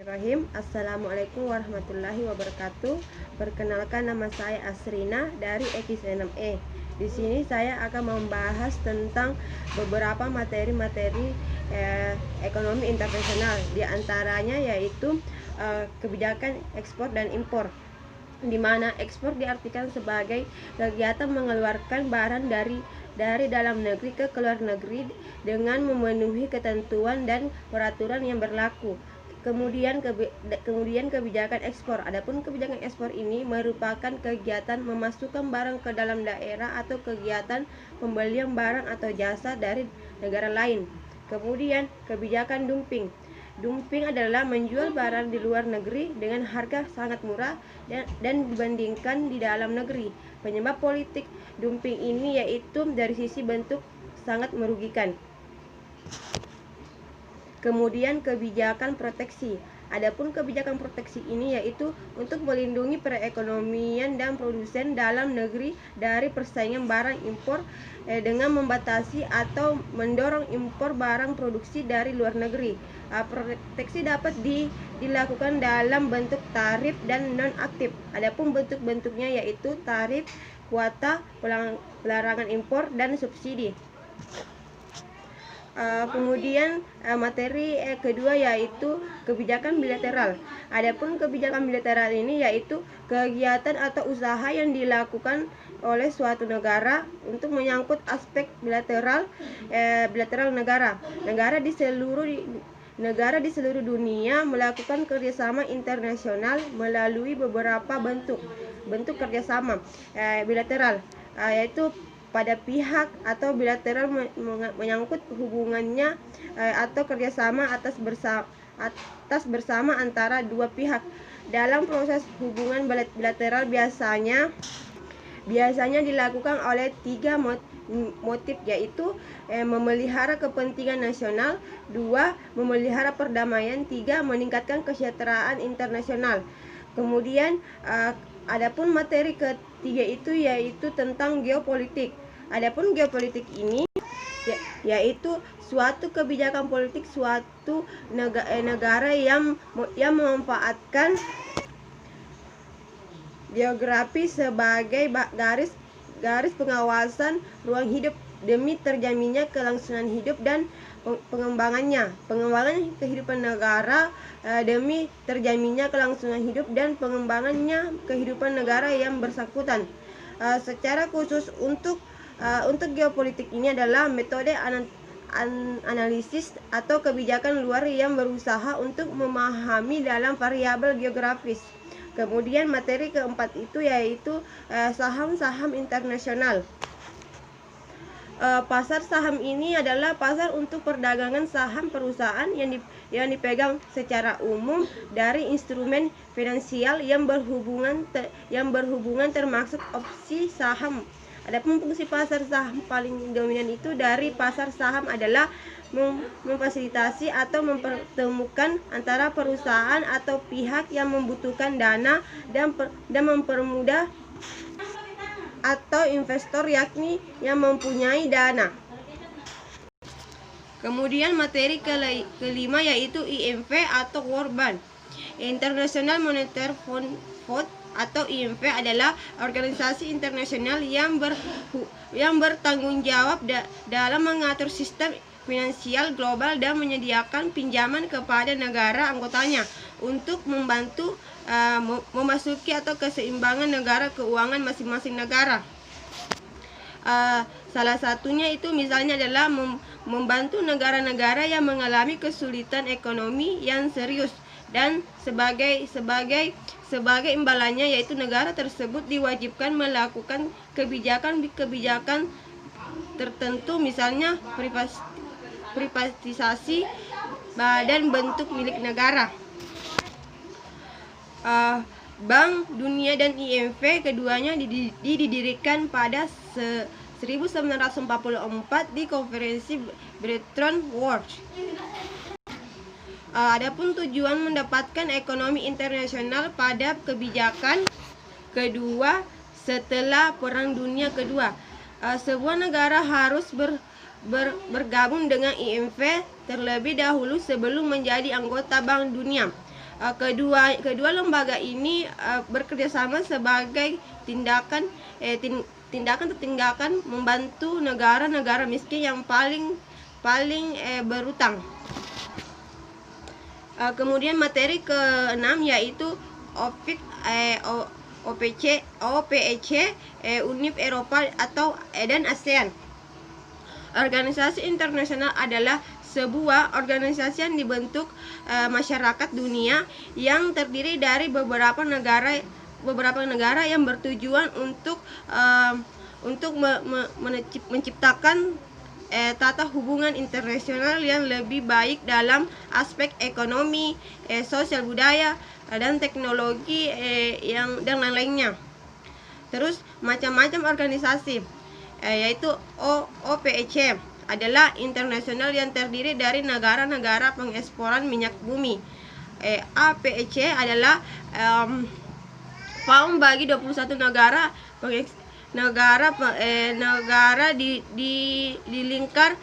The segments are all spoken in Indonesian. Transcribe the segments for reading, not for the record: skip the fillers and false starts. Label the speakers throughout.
Speaker 1: Bismillahirrahmanirrahim. Assalamualaikum warahmatullahi wabarakatuh. Perkenalkan, nama saya Asrina dari X6E. Di sini saya akan membahas tentang beberapa materi-materi ekonomi internasional. Di antaranya yaitu kebijakan ekspor dan impor, di mana ekspor diartikan sebagai kegiatan mengeluarkan barang dari dalam negeri ke luar negeri dengan memenuhi ketentuan dan peraturan yang berlaku. Kemudian kebijakan ekspor. Adapun kebijakan ekspor ini merupakan kegiatan memasukkan barang ke dalam daerah atau kegiatan pembelian barang atau jasa dari negara lain. Kemudian kebijakan dumping. Dumping adalah menjual barang di luar negeri dengan harga sangat murah dan dibandingkan di dalam negeri. Penyebab politik dumping ini yaitu dari sisi bentuk sangat merugikan. Kemudian kebijakan proteksi. Adapun kebijakan proteksi ini yaitu untuk melindungi perekonomian dan produsen dalam negeri dari persaingan barang impor dengan membatasi atau mendorong impor barang produksi dari luar negeri. Proteksi dapat dilakukan dalam bentuk tarif dan non-aktif. Adapun bentuk-bentuknya yaitu tarif, kuota, pelarangan impor, dan subsidi. Kemudian materi kedua yaitu kebijakan bilateral. Adapun kebijakan bilateral ini yaitu kegiatan atau usaha yang dilakukan oleh suatu negara untuk menyangkut aspek bilateral negara di seluruh dunia melakukan kerjasama internasional melalui beberapa bentuk kerjasama bilateral, yaitu pada pihak atau bilateral menyangkut hubungannya atau kerjasama atas bersama antara dua pihak. Dalam proses hubungan bilateral biasanya dilakukan oleh tiga motif, yaitu memelihara kepentingan nasional, 2. memelihara perdamaian, 3. meningkatkan kesejahteraan internasional. Kemudian adapun materi ketiga itu yaitu tentang geopolitik. Adapun geopolitik ini yaitu suatu kebijakan politik suatu negara yang memanfaatkan geografi sebagai garis pengawasan ruang hidup demi terjaminnya kelangsungan hidup dan pengembangan kehidupan negara demi terjaminnya kelangsungan hidup dan pengembangannya kehidupan negara yang bersangkutan. Secara khusus untuk geopolitik ini adalah metode analisis atau kebijakan luar yang berusaha untuk memahami dalam variabel geografis. Kemudian materi keempat itu yaitu saham-saham internasional. Pasar saham ini adalah pasar untuk perdagangan saham perusahaan yang dipegang secara umum dari instrumen finansial yang berhubungan termasuk opsi saham. Adapun fungsi pasar saham paling dominan itu dari pasar saham adalah memfasilitasi atau mempertemukan antara perusahaan atau pihak yang membutuhkan dana dan mempermudah atau investor yakni yang mempunyai dana. Kemudian materi kelima yaitu IMF atau World Bank. International Monetary Fund atau IMF adalah organisasi internasional yang bertanggung jawab dalam mengatur sistem finansial global dan menyediakan pinjaman kepada negara anggotanya untuk membantu memasuki atau keseimbangan negara keuangan masing-masing negara. Salah satunya itu misalnya adalah membantu negara-negara yang mengalami kesulitan ekonomi yang serius, dan sebagai imbalannya yaitu negara tersebut diwajibkan melakukan kebijakan tertentu, misalnya privatisasi badan bentuk milik negara. Bank Dunia dan IMF keduanya didirikan pada 1944 di konferensi Bretton Woods. Adapun tujuan mendapatkan ekonomi internasional pada kebijakan kedua setelah Perang Dunia Kedua. Sebuah negara harus bergabung dengan IMF terlebih dahulu sebelum menjadi anggota Bank Dunia. Kedua lembaga ini bekerjasama sebagai tindakan membantu negara-negara miskin yang paling berutang. Kemudian materi ke-6 yaitu OPEC, Uni Eropa dan ASEAN. Organisasi internasional adalah sebuah organisasi yang dibentuk masyarakat dunia yang terdiri dari beberapa negara yang bertujuan untuk menciptakan tata hubungan internasional yang lebih baik dalam aspek ekonomi, sosial, budaya, dan teknologi dan lain-lainnya. Terus macam-macam organisasi, yaitu OPEC adalah internasional yang terdiri dari negara-negara pengeksporan minyak bumi. APEC adalah PAUM bagi 21 negara di lingkar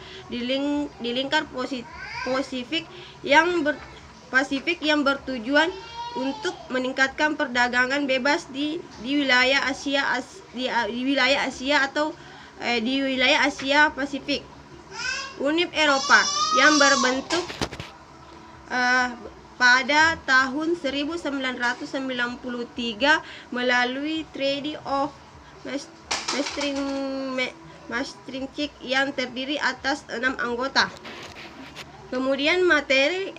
Speaker 1: Pasifik yang bertujuan untuk meningkatkan perdagangan bebas di wilayah Asia Pasifik. Uni Eropa yang berbentuk pada tahun 1993 melalui Treaty of Maastricht yang terdiri atas 6 anggota. Kemudian materi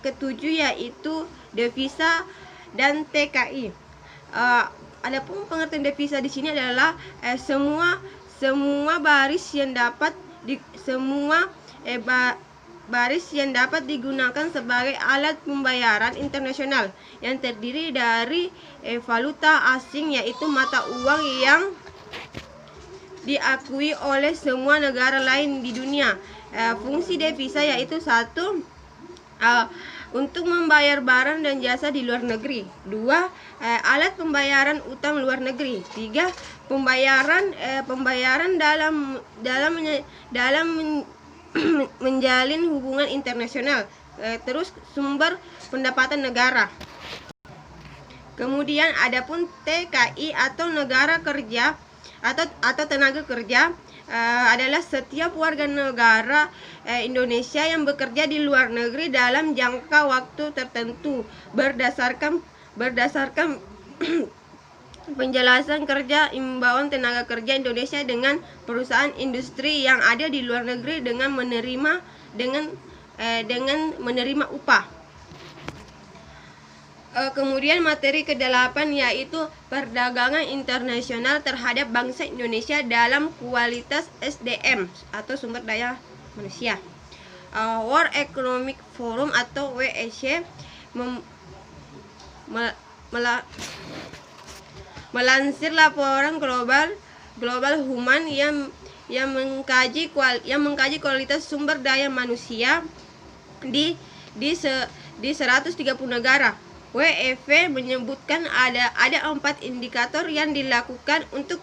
Speaker 1: ke-7 yaitu devisa dan TKI. Adapun pengertian devisa di sini adalah semua baris yang dapat digunakan sebagai alat pembayaran internasional yang terdiri dari valuta asing, yaitu mata uang yang diakui oleh semua negara lain di dunia. Fungsi devisa yaitu 1. Untuk membayar barang dan jasa di luar negeri. 2. Alat pembayaran utang luar negeri. 3. Pembayaran dalam menjalin hubungan internasional. Terus sumber pendapatan negara. Kemudian adapun TKI atau negara kerja atau tenaga kerja adalah setiap warga negara Indonesia yang bekerja di luar negeri dalam jangka waktu tertentu berdasarkan penjelasan kerja imbauan tenaga kerja Indonesia dengan perusahaan industri yang ada di luar negeri dengan menerima upah. Kemudian materi ke-8 yaitu perdagangan internasional terhadap bangsa Indonesia dalam kualitas SDM atau sumber daya manusia. World Economic Forum atau WEC melansir laporan global human yang mengkaji kualitas sumber daya manusia di 130 negara. WEF menyebutkan ada 4 indikator yang dilakukan untuk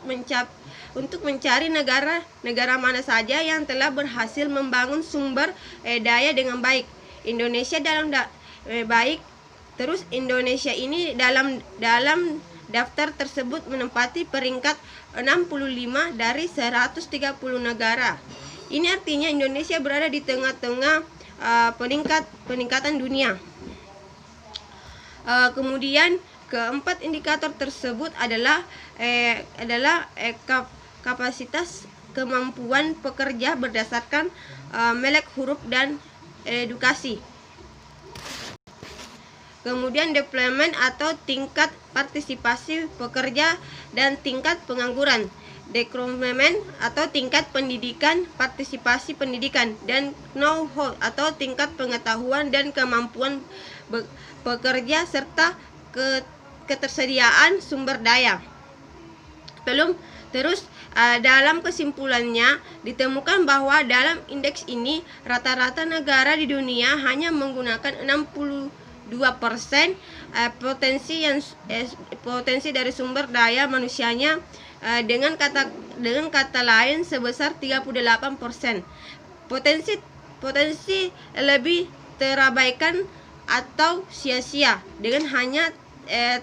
Speaker 1: mencari negara mana saja yang telah berhasil membangun sumber daya dengan baik. Indonesia baik. Terus Indonesia ini dalam daftar tersebut menempati peringkat 65 dari 130 negara. Ini artinya Indonesia berada di tengah-tengah peningkatan dunia. Kemudian keempat indikator tersebut adalah kapasitas kemampuan pekerja berdasarkan melek huruf dan edukasi. Kemudian deployment atau tingkat partisipasi pekerja dan tingkat pengangguran. Decrolement atau tingkat pendidikan, partisipasi pendidikan, dan know-how atau tingkat pengetahuan dan kemampuan pekerja serta ketersediaan sumber daya. Terus dalam kesimpulannya ditemukan bahwa dalam indeks ini rata-rata negara di dunia hanya menggunakan 62% potensi dari sumber daya manusianya, dengan kata lain sebesar 38%. Potensi lebih terabaikan atau sia-sia dengan hanya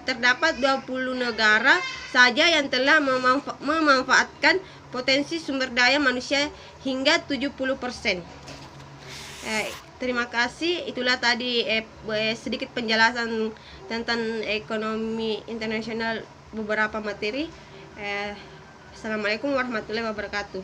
Speaker 1: terdapat 20 negara saja yang telah memanfaatkan potensi sumber daya manusia hingga 70%. Terima kasih. Itulah tadi sedikit penjelasan tentang ekonomi internasional beberapa materi. Assalamualaikum warahmatullahi wabarakatuh.